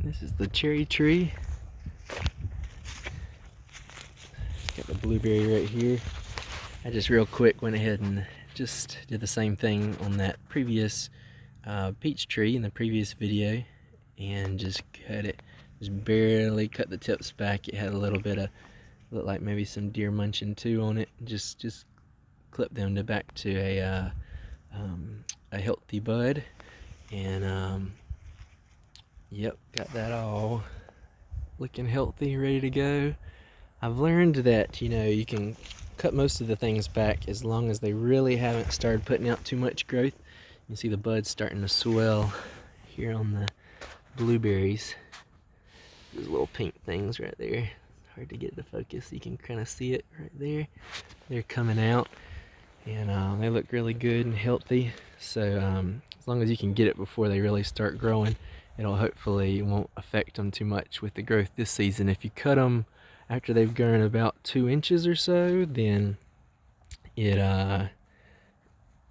This is the cherry tree. Got the blueberry right here. I just real quick went ahead and just did the same thing on that previous peach tree in the previous video, and just cut it. Just barely cut the tips back. It had a little bit of, looked like maybe some deer munching too on it. Just clip them to back to a healthy bud, and yep, got that all looking healthy, ready to go. I've learned that, you know, you can cut most of the things back as long as they really haven't started putting out too much growth. You can see the buds starting to swell here on the blueberries. Those little pink things right there. Hard to get to focus. You can kind of see it right there. They're coming out, and they look really good and healthy. So as long as you can get it before they really start growing, it'll hopefully won't affect them too much with the growth this season. If you cut them after they've grown about 2 inches or so, then it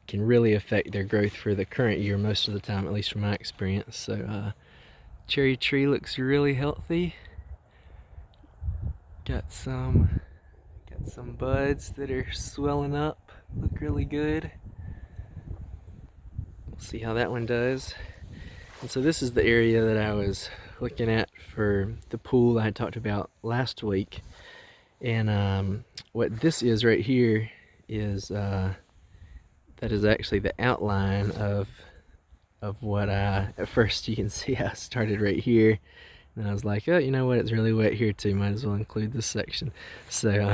can really affect their growth for the current year most of the time, at least from my experience. So cherry tree looks really healthy. Got some buds that are swelling up, look really good. We'll see how that one does. And so this is the area that I was looking at for the pool I had talked about last week. And what this is right here is that is actually the outline of what at first you can see I started right here, and I was like, oh, you know what, it's really wet here too, might as well include this section. So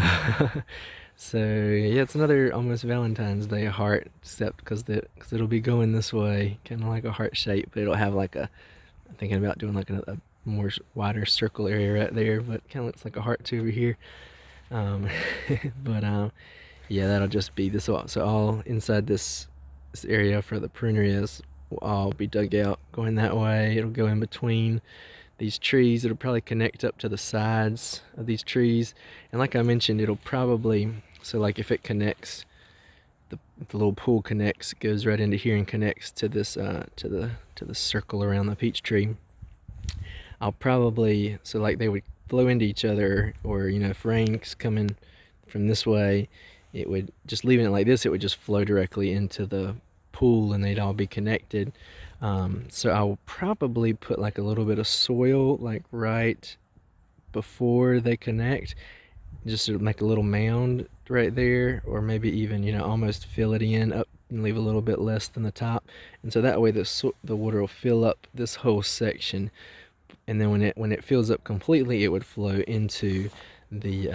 so yeah, it's another almost Valentine's Day heart, except because it'll be going this way, kind of like a heart shape, but it'll have like I'm thinking about doing like a more wider circle area right there, but kind of looks like a heart too over here. Yeah, that'll just be this. So all inside this area for the prunerias will all be dug out going that way. It'll go in between these trees. It'll probably connect up to the sides of these trees, and like I mentioned, it'll probably, so like if it connects, the little pool connects, goes right into here and connects to this to the circle around the peach tree. I'll probably, so like they would flow into each other, or you know, if rain's coming from this way, it would, just leaving it like this, it would just flow directly into the pool and they'd all be connected. So I will probably put like a little bit of soil like right before they connect, just to make a little mound right there, or maybe even, you know, almost fill it in up and leave a little bit less than the top, and so that way the water will fill up this whole section, and then when it fills up completely, it would flow into the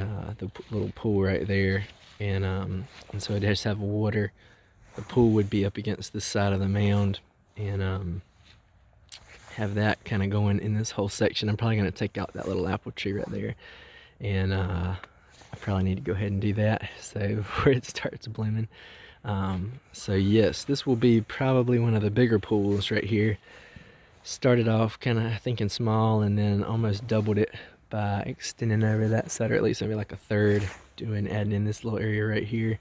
little pool right there, and so it has to have water. The pool would be up against the side of the mound, and have that kind of going in this whole section. I'm probably going to take out that little apple tree right there, and I probably need to go ahead and do that so before it starts blooming. So yes, this will be probably one of the bigger pools right here. Started off kind of thinking small, and then almost doubled it by extending over that side, or at least maybe like a third, adding in this little area right here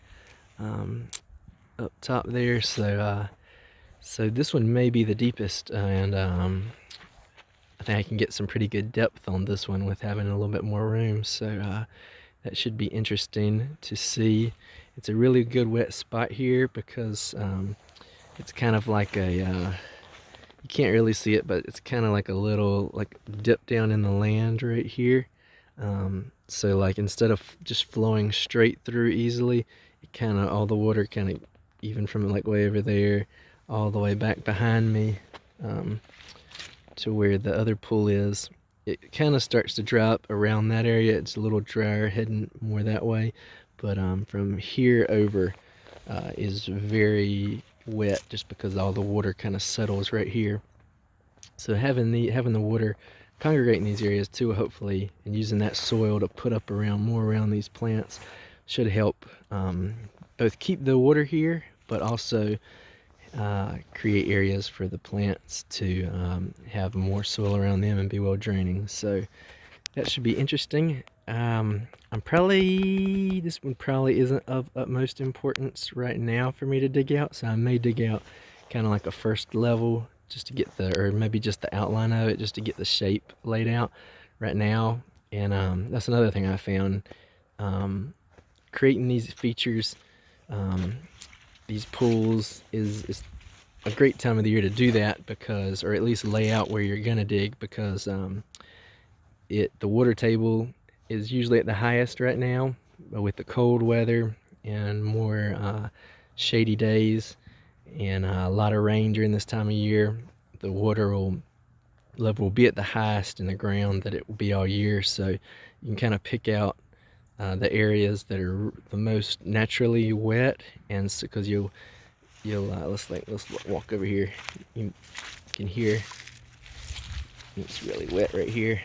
up top there. So so this one may be the deepest, and I think I can get some pretty good depth on this one with having a little bit more room. So that should be interesting to see. It's a really good wet spot here because it's kind of like a you can't really see it, but it's kind of like a little like dip down in the land right here. So like instead of just flowing straight through easily, it kind of, all the water kind of, even from like way over there all the way back behind me to where the other pool is, it kind of starts to dry up around that area. It's a little drier heading more that way, but from here over is very wet, just because all the water kind of settles right here. So having the water congregate in these areas too, hopefully, and using that soil to put up more around these plants, should help both keep the water here, but also create areas for the plants to have more soil around them and be well draining. So that should be interesting. This one probably isn't of utmost importance right now for me to dig out, so I may dig out kind of like a first level just to get or maybe just the outline of it, just to get the shape laid out right now. And that's another thing I found. Creating these features, these pools is a great time of the year to do that, because, or at least lay out where you're gonna dig, because the water table is usually at the highest right now, but with the cold weather and more shady days and a lot of rain during this time of year, the water level will be at the highest in the ground that it will be all year. So you can kind of pick out the areas that are the most naturally wet, and so because you'll let's walk over here. You can hear it's really wet right here.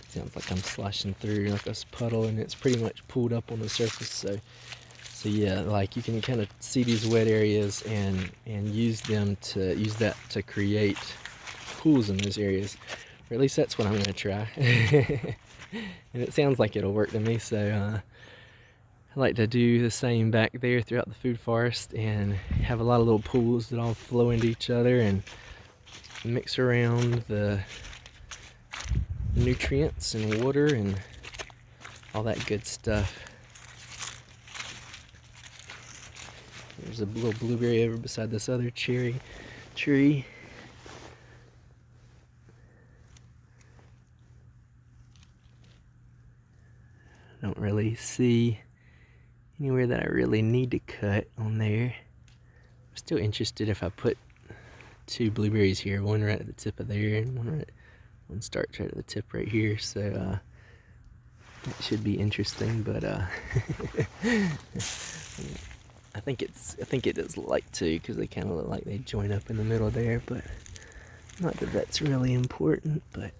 Sounds like I'm sloshing through like a puddle, and it's pretty much pulled up on the surface. So yeah, like you can kind of see these wet areas and use that to create pools in those areas, or at least that's what I'm gonna try. And it sounds like it'll work to me. So I like to do the same back there throughout the food forest, and have a lot of little pools that all flow into each other and mix around the nutrients and water and all that good stuff. There's a little blueberry over beside this other cherry tree. I don't really see anywhere that I really need to cut on there. I'm still interested if I put 2 blueberries here, one right at the tip of there and one starts right at the tip right here. So it should be interesting, but I think it does like to, because they kind of look like they join up in the middle there, but not that that's really important. But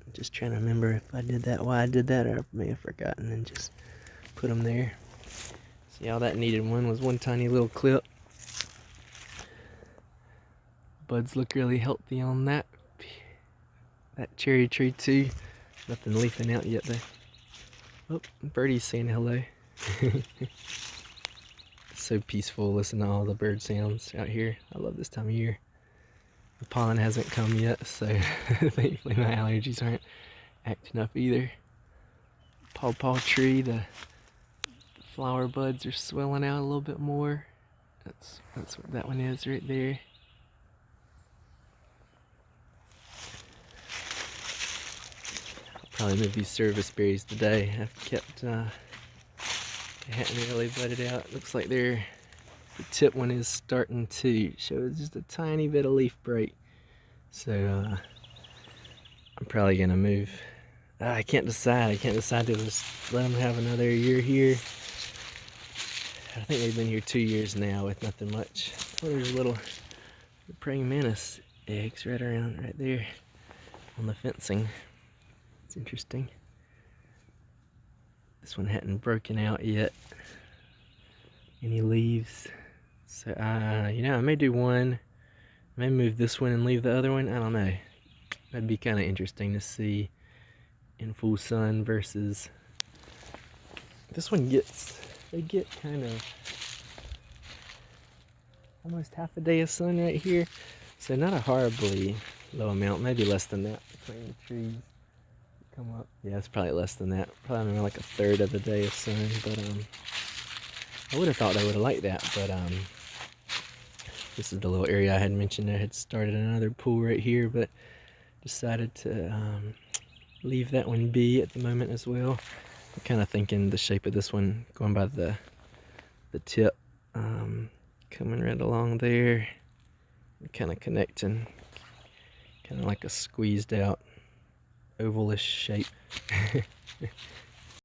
I'm just trying to remember if I did that, why I did that, or I may have forgotten and just put them there. See, all that needed was one tiny little clip. Buds look really healthy on that cherry tree too. Nothing leafing out yet though. Oh, birdie's saying hello. So peaceful, listen to all the bird sounds out here. I love this time of year. The pollen hasn't come yet, so thankfully my allergies aren't acting up either. Pawpaw tree, the flower buds are swelling out a little bit more. That's what that one is right there. I'll probably move these service berries today. I've kept they hadn't really budded out. Looks like the tip one is starting to show just a tiny bit of leaf break. So I'm probably gonna move. I can't decide to just let them have another year here. I think they've been here 2 years now with nothing much. Oh, there's little praying mantis eggs right there on the fencing. It's interesting. This one hadn't broken out yet. Any leaves? So I may do one. I may move this one and leave the other one. I don't know. That'd be kind of interesting to see in full sun versus this one they get kind of almost half a day of sun right here. So not a horribly low amount, maybe less than that between the trees. Come up. Yeah, it's probably less than that. Probably more like a third of the day of sun, but I would have thought they would have liked that, but this is the little area I had mentioned. I had started another pool right here, but decided to leave that one be at the moment as well. I'm kind of thinking the shape of this one, going by the tip, coming right along there, kind of connecting, kind of like a squeezed out ovalish shape.